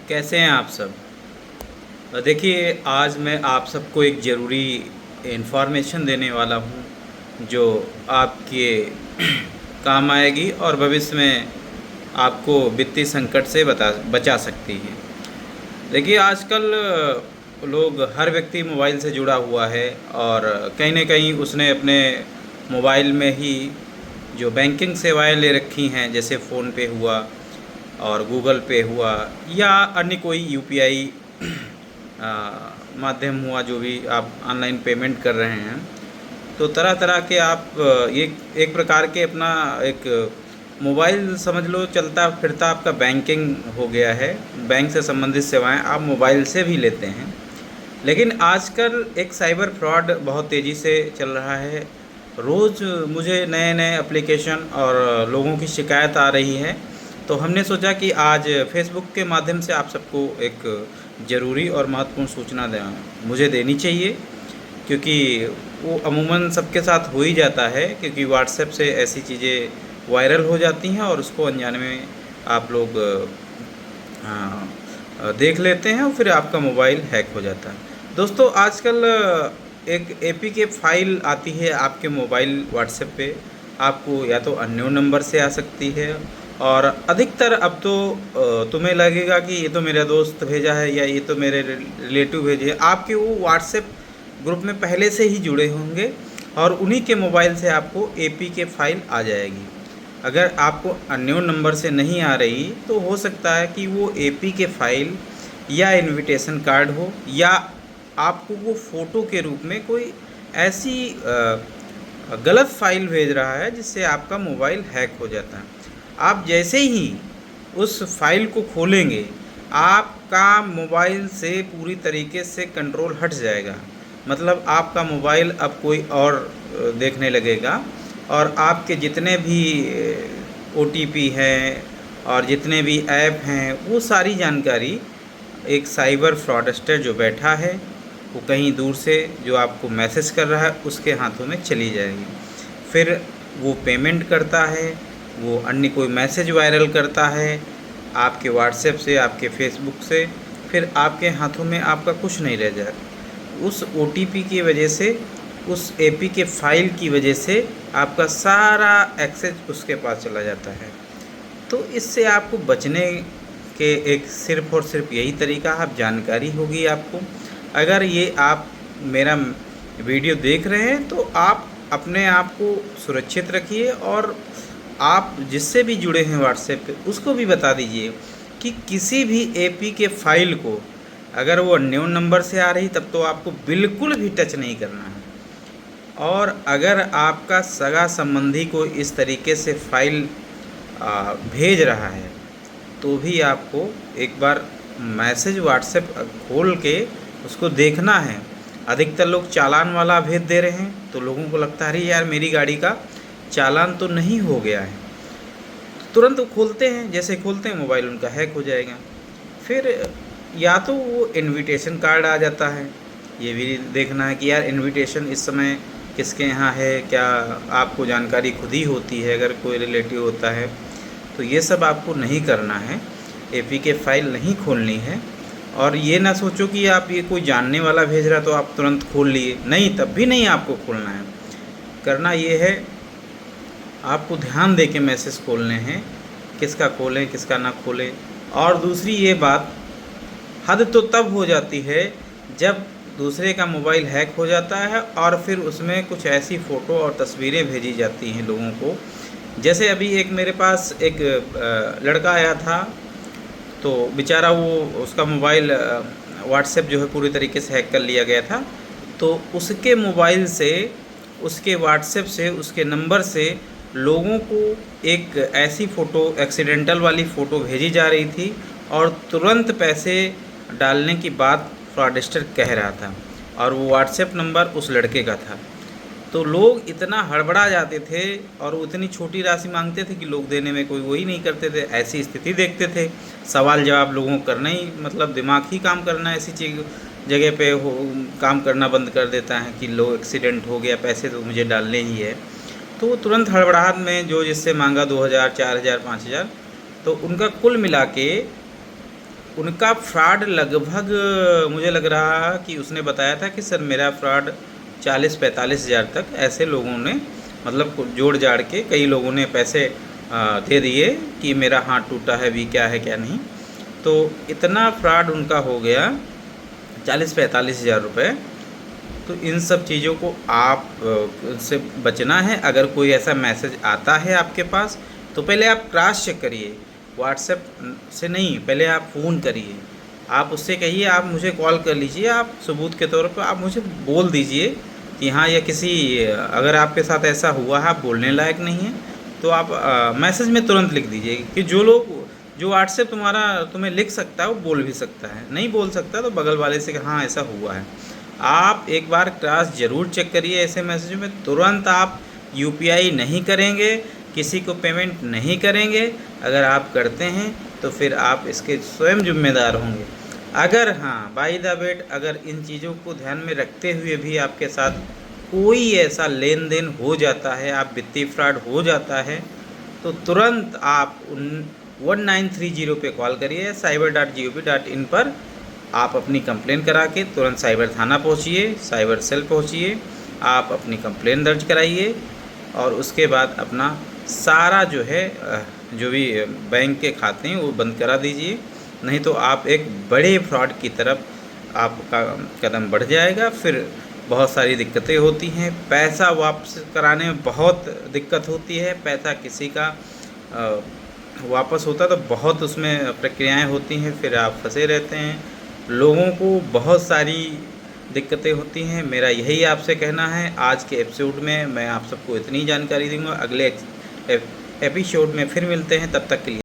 कैसे हैं आप सब। देखिए, आज मैं आप सबको एक ज़रूरी इन्फॉर्मेशन देने वाला हूँ जो आपके काम आएगी और भविष्य में आपको वित्तीय संकट से बचा सकती है। देखिए, आजकल लोग हर व्यक्ति मोबाइल से जुड़ा हुआ है और कहीं न कहीं उसने अपने मोबाइल में ही जो बैंकिंग सेवाएं ले रखी हैं, जैसे फ़ोनपे हुआ और गूगल पे हुआ या अन्य कोई यूपीआई माध्यम हुआ, जो भी आप ऑनलाइन पेमेंट कर रहे हैं। तो तरह तरह के आप एक प्रकार के अपना एक मोबाइल समझ लो, चलता फिरता आपका बैंकिंग हो गया है। बैंक से संबंधित सेवाएं आप मोबाइल से भी लेते हैं। लेकिन आजकल एक साइबर फ्रॉड बहुत तेज़ी से चल रहा है। रोज़ मुझे नए नए एप्लीकेशन और लोगों की शिकायत आ रही है। तो हमने सोचा कि आज फेसबुक के माध्यम से आप सबको एक ज़रूरी और महत्वपूर्ण सूचना मुझे देनी चाहिए, क्योंकि वो अमूमन सबके साथ हो ही जाता है, क्योंकि व्हाट्सएप से ऐसी चीज़ें वायरल हो जाती हैं और उसको अनजाने में आप लोग देख लेते हैं और फिर आपका मोबाइल हैक हो जाता है। दोस्तों, आजकल एक एपीके फाइल आती है आपके मोबाइल व्हाट्सएप पे। आपको या तो अननोन नंबर से आ सकती है, और अधिकतर अब तो तुम्हें लगेगा कि ये तो मेरा दोस्त भेजा है या ये तो मेरे रिलेटिव भेजे हैं। आपके वो व्हाट्सएप ग्रुप में पहले से ही जुड़े होंगे और उन्हीं के मोबाइल से आपको एपीके फाइल आ जाएगी। अगर आपको अननोन नंबर से नहीं आ रही तो हो सकता है कि वो एपीके फाइल या इनविटेशन कार्ड हो, या आपको वो फ़ोटो के रूप में कोई ऐसी गलत फाइल भेज रहा है जिससे आपका मोबाइल हैक हो जाता है। आप जैसे ही उस फाइल को खोलेंगे, आपका मोबाइल से पूरी तरीके से कंट्रोल हट जाएगा। मतलब आपका मोबाइल अब कोई और देखने लगेगा, और आपके जितने भी ओटीपी हैं और जितने भी ऐप हैं, वो सारी जानकारी एक साइबर फ्रॉडस्टर जो बैठा है, वो कहीं दूर से जो आपको मैसेज कर रहा है उसके हाथों में चली जाएगी। फिर वो पेमेंट करता है, वो अन्य कोई मैसेज वायरल करता है आपके व्हाट्सएप से, आपके फेसबुक से, फिर आपके हाथों में आपका कुछ नहीं रह जाए। उस ओटीपी की वजह से, उस एपीके फाइल की वजह से आपका सारा एक्सेस उसके पास चला जाता है। तो इससे आपको बचने के एक सिर्फ़ और सिर्फ यही तरीका है, आप जानकारी होगी आपको। अगर ये आप मेरा वीडियो देख रहे हैं तो आप अपने आप को सुरक्षित रखिए, और आप जिससे भी जुड़े हैं व्हाट्सएप पे उसको भी बता दीजिए कि किसी भी एपीके फाइल को, अगर वो अननोन नंबर से आ रही तब तो आपको बिल्कुल भी टच नहीं करना है। और अगर आपका सगा संबंधी को इस तरीके से फाइल भेज रहा है तो भी आपको एक बार मैसेज व्हाट्सएप खोल के उसको देखना है। अधिकतर लोग चालान वाला भेज दे रहे हैं, तो लोगों को लगता है अरे यार, मेरी गाड़ी का चालान तो नहीं हो गया है। तुरंत वो खोलते हैं, जैसे खोलते हैं मोबाइल उनका हैक हो जाएगा। फिर या तो वो इनविटेशन कार्ड आ जाता है, ये भी देखना है कि यार इनविटेशन इस समय किसके यहाँ है, क्या आपको जानकारी खुद ही होती है अगर कोई रिलेटिव होता है। तो ये सब आपको नहीं करना है, एपीके फाइल नहीं खोलनी है। और ये ना सोचो कि आप ये कोई जानने वाला भेज रहा तो आप तुरंत खोल लिए, नहीं, तब भी नहीं आपको खोलना है। करना ये है, आपको ध्यान दे के मैसेज खोलने हैं, किसका खोलें किसका ना खोलें। और दूसरी ये बात, हद तो तब हो जाती है जब दूसरे का मोबाइल हैक हो जाता है और फिर उसमें कुछ ऐसी फ़ोटो और तस्वीरें भेजी जाती हैं लोगों को। जैसे अभी एक मेरे पास एक लड़का आया था, तो बेचारा वो उसका मोबाइल व्हाट्सएप जो है पूरी तरीके से हैक कर लिया गया था। तो उसके मोबाइल से, उसके व्हाट्सएप से, उसके नंबर से लोगों को एक ऐसी फ़ोटो, एक्सीडेंटल वाली फ़ोटो भेजी जा रही थी, और तुरंत पैसे डालने की बात फ्रॉडस्टर कह रहा था, और वो व्हाट्सएप नंबर उस लड़के का था। तो लोग इतना हड़बड़ा जाते थे और वो इतनी छोटी राशि मांगते थे कि लोग देने में कोई वही नहीं करते थे। ऐसी स्थिति देखते थे, सवाल जवाब लोगों को करना ही, मतलब दिमाग ही काम करना ऐसी चीज़ जगह पे हो, काम करना बंद कर देता है कि लो एक्सीडेंट हो गया, पैसे तो मुझे डालने ही है। तो वो तुरंत हड़बड़ाहट में जो जिससे मांगा 2000, 4000, 5000, तो उनका कुल मिला के उनका फ्रॉड लगभग मुझे लग रहा कि उसने बताया था कि सर मेरा फ्रॉड 40-45 हज़ार तक ऐसे लोगों ने मतलब जोड़ जाड़ के कई लोगों ने पैसे दे दिए कि मेरा हाथ टूटा है भी क्या है क्या नहीं। तो इतना फ्रॉड उनका हो गया 40-45 हज़ार रुपये। तो इन सब चीज़ों को आप से बचना है। अगर कोई ऐसा मैसेज आता है आपके पास तो पहले आप क्रॉस चेक करिए, व्हाट्सएप से नहीं, पहले आप फ़ोन करिए। आप उससे कहिए आप मुझे कॉल कर लीजिए, आप सबूत के तौर पर आप मुझे बोल दीजिए कि हाँ या किसी अगर आपके साथ ऐसा हुआ है आप बोलने लायक नहीं है तो आप मैसेज में तुरंत लिख दीजिए कि जो व्हाट्सएप तुम्हें लिख सकता है वो बोल भी सकता है, नहीं बोल सकता तो बगल वाले से कि हाँ ऐसा हुआ है। आप एक बार क्रॉस ज़रूर चेक करिए ऐसे मैसेज में। तुरंत आप यूपीआई नहीं करेंगे, किसी को पेमेंट नहीं करेंगे। अगर आप करते हैं तो फिर आप इसके स्वयं जिम्मेदार होंगे। अगर हाँ बाय द वेट अगर इन चीज़ों को ध्यान में रखते हुए भी आपके साथ कोई ऐसा लेन देन हो जाता है, आप वित्तीय फ्रॉड हो जाता है, तो तुरंत आप 1930 पे कॉल करिए, cyber.gov.in पर आप अपनी कंप्लेन करा के तुरंत साइबर थाना पहुँचिए, साइबर सेल पहुँचिए, आप अपनी कंप्लेन दर्ज कराइए और उसके बाद अपना सारा जो है जो भी बैंक के खाते हैं वो बंद करा दीजिए। नहीं तो आप एक बड़े फ्रॉड की तरफ आपका कदम बढ़ जाएगा। फिर बहुत सारी दिक्कतें होती हैं, पैसा वापस कराने में बहुत दिक्कत होती है, पैसा किसी का वापस होता तो बहुत उसमें प्रक्रियाएं होती हैं, फिर आप फंसे रहते हैं। लोगों को बहुत सारी दिक्कतें होती हैं। मेरा यही आपसे कहना है। आज के एपिसोड में मैं आप सबको इतनी जानकारी दूंगा। अगले एपिसोड में फिर मिलते हैं, तब तक के लिए।